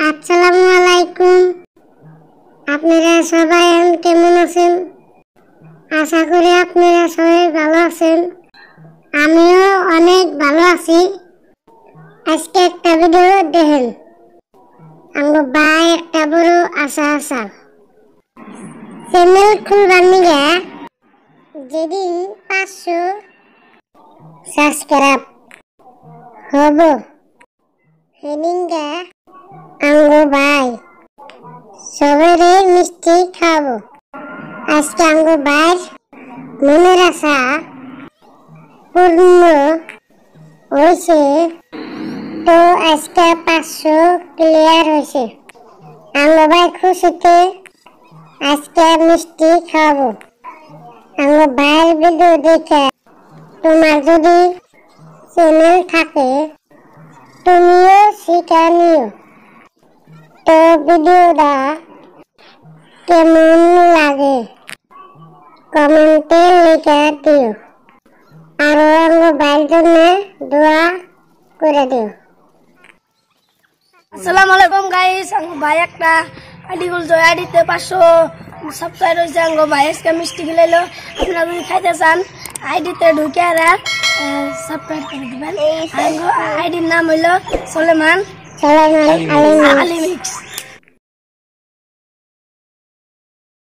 আসসালামু আলাইকুম। আপনারা সবাই কেমন আছেন? আশা করি আপনারা সবাই ভালো আছেন। আমিও অনেক ভালো আছি। আজকে একটা ভিডিও দেখেন। আমার ভাই একটা বড় আশা চ্যানেল খুলবার নিগে যেদিন 500 সাবস্ক্রাইব হব সেদিনকে আমার ভাই সবারে মিষ্টি খাবো। আজকে আমার ভাই মনের আশা পূর্ণ হয়েছে। তো আজকে 500 ক্লিয়ার হয়েছে। আমার ভাই খুশিতে আজকে মিষ্টি খাবো। আমার ভাইয়ের ভিডিও দেখে তোমার যদি চ্যানেল থাকে তুমিও শিখে নিও। তো ভিডিওটা কেমন লাগে কমেন্টে লিখে দিও। আর আমার ভাইয়ের জন্য দোয়া করে দিও। আসসালামু আলাইকুম গাইস। আমার ভাই একটা আইডি খুলছে, আইডিতে 500 সাবস্ক্রাইব হয়েছে। আমার ভাই আজকে মিষ্টি খেলাইলো। আপনারা যদি খাইতে চান আইডিতে ঢুকে আর সাবস্ক্রাইব করে দিবেন। আইডির নাম হইল সুলেমান আলী মিক্স।